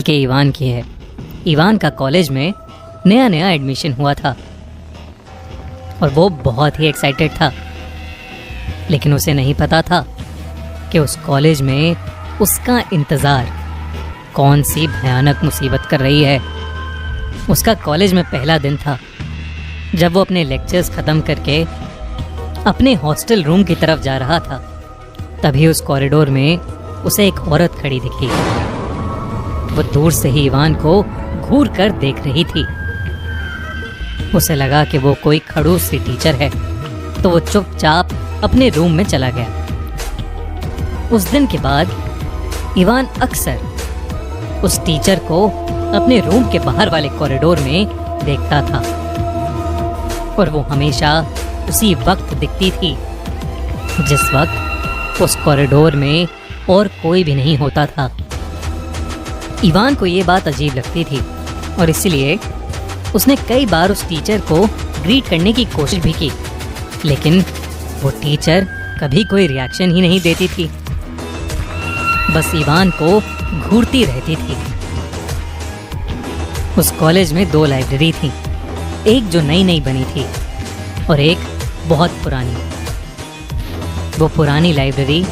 कि इवान की है। इवान का कॉलेज में नया नया एडमिशन हुआ था और वो बहुत ही एक्साइटेड था, लेकिन उसे नहीं पता था कि उस कॉलेज में उसका इंतज़ार कौन सी भयानक मुसीबत कर रही है। उसका कॉलेज में पहला दिन था। जब वो अपने लेक्चर्स ख़त्म करके अपने हॉस्टल रूम की तरफ जा रहा था, तभी उस कॉरिडोर में उसे एक औरत खड़ी दिखी। वो दूर से ही इवान को घूर कर देख रही थी। उसे लगा कि वो कोई खड़ूस सी टीचर है, तो वो चुपचाप अपने रूम में चला गया। उस दिन के बाद इवान अक्सर उस टीचर को अपने रूम के बाहर वाले कॉरिडोर में देखता था और वो हमेशा उसी वक्त दिखती थी जिस वक्त उस कॉरिडोर में और कोई भी नहीं होता था। इवान को ये बात अजीब लगती थी और इसलिए उसने कई बार उस टीचर को ग्रीट करने की कोशिश भी की, लेकिन वो टीचर कभी कोई रिएक्शन ही नहीं देती थी, बस इवान को घूरती रहती थी। उस कॉलेज में 2 लाइब्रेरी थी, एक जो नई नई बनी थी और एक बहुत पुरानी। वो पुरानी लाइब्रेरी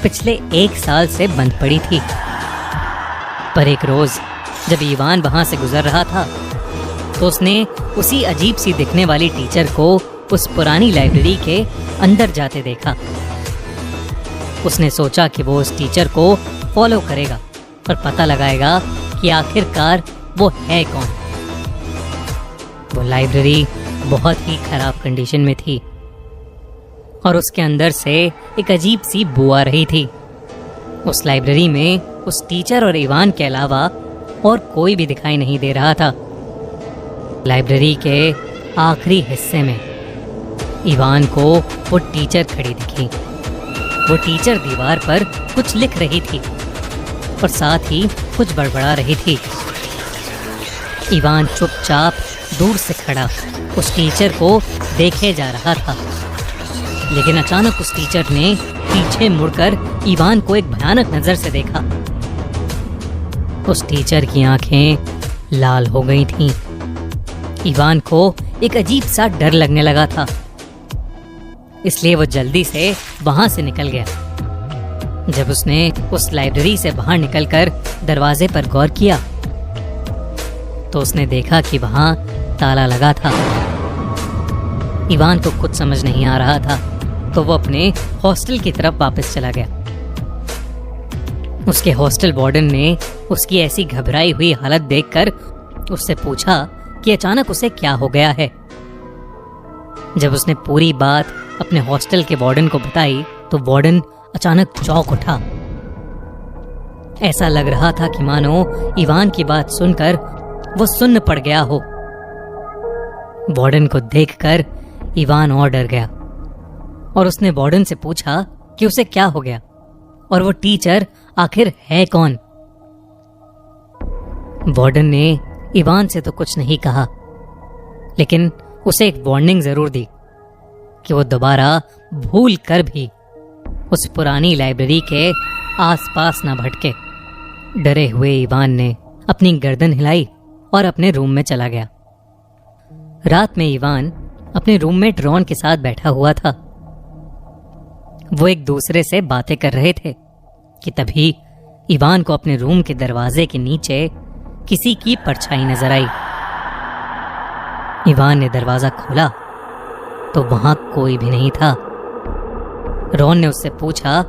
पिछले 1 साल से बंद पड़ी थी, पर एक रोज जब इवान वहां से गुजर रहा था तो उसने उसी अजीब सी दिखने वाली टीचर को उस पुरानी लाइब्रेरी के अंदर जाते देखा। उसने सोचा कि वो उस टीचर को फॉलो करेगा और पता लगाएगा कि आखिरकार वो है कौन। वो लाइब्रेरी बहुत ही खराब कंडीशन में थी और उसके अंदर से एक अजीब सी बू आ रही थी। उस लाइब्रेरी में उस टीचर और इवान के अलावा और कोई भी दिखाई नहीं दे रहा था। लाइब्रेरी के आखिरी हिस्से में इवान को वो टीचर खड़ी दिखी। वो टीचर दीवार पर कुछ लिख रही थी और साथ ही कुछ बड़बड़ा रही थी। इवान चुपचाप दूर से खड़ा उस टीचर को देखे जा रहा था, लेकिन अचानक उस टीचर ने पीछे मुड़कर इवान को एक भयानक नजर से देखा। उस टीचर की आंखें लाल हो गई थीं। इवान को एक अजीब सा डर लगने लगा था, इसलिए वो जल्दी से वहां से निकल गया। जब उसने उस लाइब्रेरी से बाहर निकलकर दरवाजे पर गौर किया तो उसने देखा कि वहां ताला लगा था। इवान को कुछ समझ नहीं आ रहा था, तो वो अपने हॉस्टल की तरफ वापस चला गया। उसके हॉस्टल वार्डन ने उसकी ऐसी घबराई हुई हालत देखकर उससे पूछा कि अचानक उसे क्या हो गया है। जब उसने पूरी बात अपने हॉस्टल के वार्डन को बताई तो वार्डन अचानक चौंक उठा। ऐसा लग रहा था कि मानो इवान की बात सुनकर वो सुन्न पड़ गया हो। वार्डन को देखकर इवान और डर गया और उसने वार्डन से पूछा कि उसे क्या हो गया और वो टीचर आखिर है कौन। वार्डन ने इवान से तो कुछ नहीं कहा, लेकिन उसे एक वार्निंग जरूर दी कि वो दोबारा भूल कर भी उस पुरानी लाइब्रेरी के आसपास न भटके। डरे हुए इवान ने अपनी गर्दन हिलाई और अपने रूम में चला गया। रात में इवान अपने रूममेट रॉन के साथ बैठा हुआ था। वो एक दूसरे से बातें कर रहे थे कि तभी इवान को अपने रूम के दरवाजे के नीचे किसी की परछाई नजर आई। इवान ने दरवाजा खोला तो वहां कोई भी नहीं था। रॉन ने उससे पूछा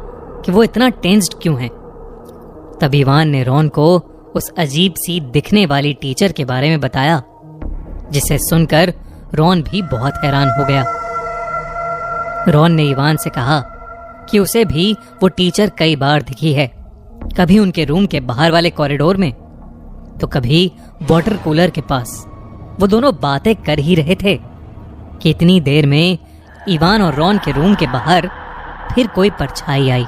कि वो इतना टेंस्ड क्यों है। तब इवान ने रॉन को उस अजीब सी दिखने वाली टीचर के बारे में बताया, जिसे सुनकर रॉन भी बहुत हैरान हो गया। रॉन ने इवान से कहा कि उसे भी वो टीचर कई बार दिखी है, कभी उनके रूम के बाहर वाले कॉरिडोर में तो कभी वाटर कूलर के पास। वो दोनों बातें कर ही रहे थे कि इतनी देर में इवान और रॉन के रूम के बाहर फिर कोई परछाई आई।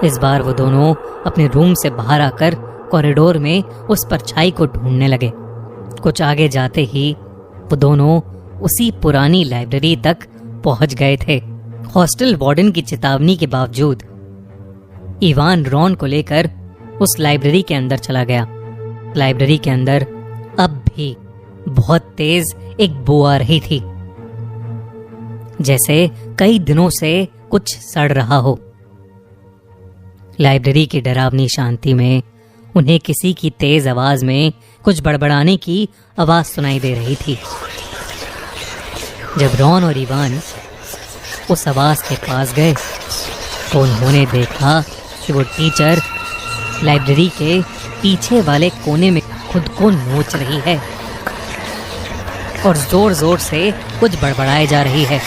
इस बार वो दोनों अपने रूम से बाहर आकर कॉरिडोर में उस परछाई को ढूंढने लगे। कुछ आगे जाते ही वो दोनों उसी पुरानी लाइब्रेरी तक पहुंच गए थे। हॉस्टल वार्डन की चेतावनी के बावजूद इवान रॉन को लेकर उस लाइब्रेरी के अंदर चला गया। लाइब्रेरी के अंदर अब भी बहुत तेज एक बू आ रही थी, जैसे कई दिनों से कुछ सड़ रहा हो। लाइब्रेरी की डरावनी शांति में उन्हें किसी की तेज आवाज में कुछ बड़बड़ाने की आवाज सुनाई दे रही थी। जब रॉन और इवान उस आवाज के पास गए तो उन्होंने देखा कि वो टीचर लाइब्रेरी के पीछे वाले कोने में खुद को नोच रही है और जोर जोर से कुछ बड़बड़ाए जा रही है।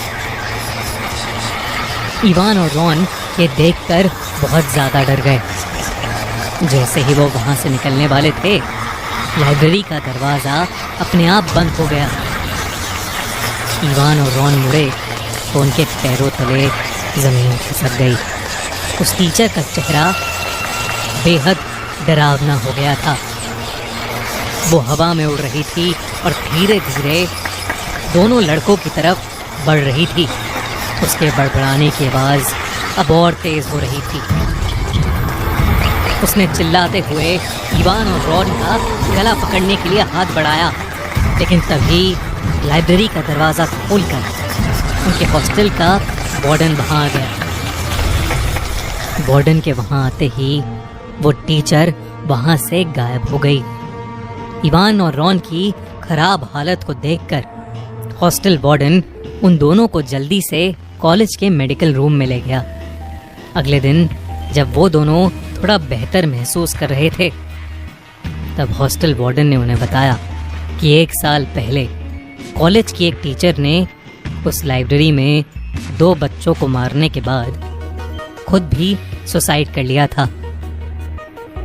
इवान और रॉन ये देखकर बहुत ज्यादा डर गए। जैसे ही वो वहां से निकलने वाले थे, लाइब्रेरी का दरवाजा अपने आप बंद हो गया। इवान और रॉन मुड़े तो उनके पैरों तले जमीन खिसक गई। उस टीचर का चेहरा बेहद डरावना हो गया था। वो हवा में उड़ रही थी और धीरे धीरे दोनों लड़कों की तरफ बढ़ रही थी। उसके बड़बड़ाने की आवाज अब और तेज हो रही थी। उसने चिल्लाते हुए इवान और रॉन का गला पकड़ने के लिए हाथ बढ़ाया, लेकिन तभी लाइब्रेरी का दरवाजा खोलकर उनके हॉस्टल का वार्डन वहां आ गया। वार्डन के वहां आते ही वो टीचर वहां से गायब हो गई। इवान और रॉन की खराब हालत को देखकर हॉस्टल वार्डन उन दोनों को जल्दी से कॉलेज के मेडिकल रूम में ले गया। अगले दिन जब वो दोनों थोड़ा बेहतर महसूस कर रहे थे, तब हॉस्टल वार्डन ने उन्हें बताया कि 1 साल पहले कॉलेज की एक टीचर ने उस लाइब्रेरी में 2 बच्चों को मारने के बाद खुद भी सुसाइड कर लिया था।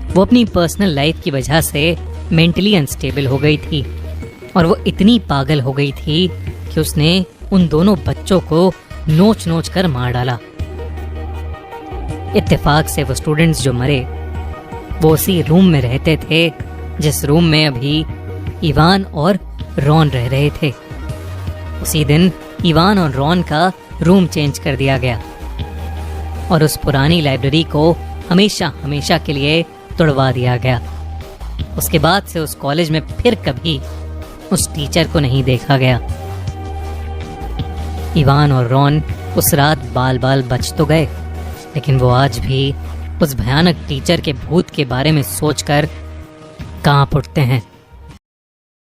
वो अपनी पर्सनल लाइफ की वजह से मेंटली अनस्टेबल हो गई थी और वो इतनी पागल हो गई थी कि उसने उन दोनों बच्चों को नोच नोच कर मार डाला। इत्तेफाक से वो स्टूडेंट्स जो मरे वो उसी रूम में रहते थे जिस रूम में अभी इवान और रॉन रह रहे थे। उसी दिन इवान और रॉन का रूम चेंज कर दिया गया और उस पुरानी लाइब्रेरी को हमेशा हमेशा के लिए तोड़वा दिया गया। उसके बाद से उस कॉलेज में फिर कभी उस टीचर को नहीं देखा गया। इवान और रॉन उस रात बाल बाल बच तो गए, लेकिन वो आज भी उस भयानक टीचर के भूत के बारे में सोचकर कांप उठते हैं।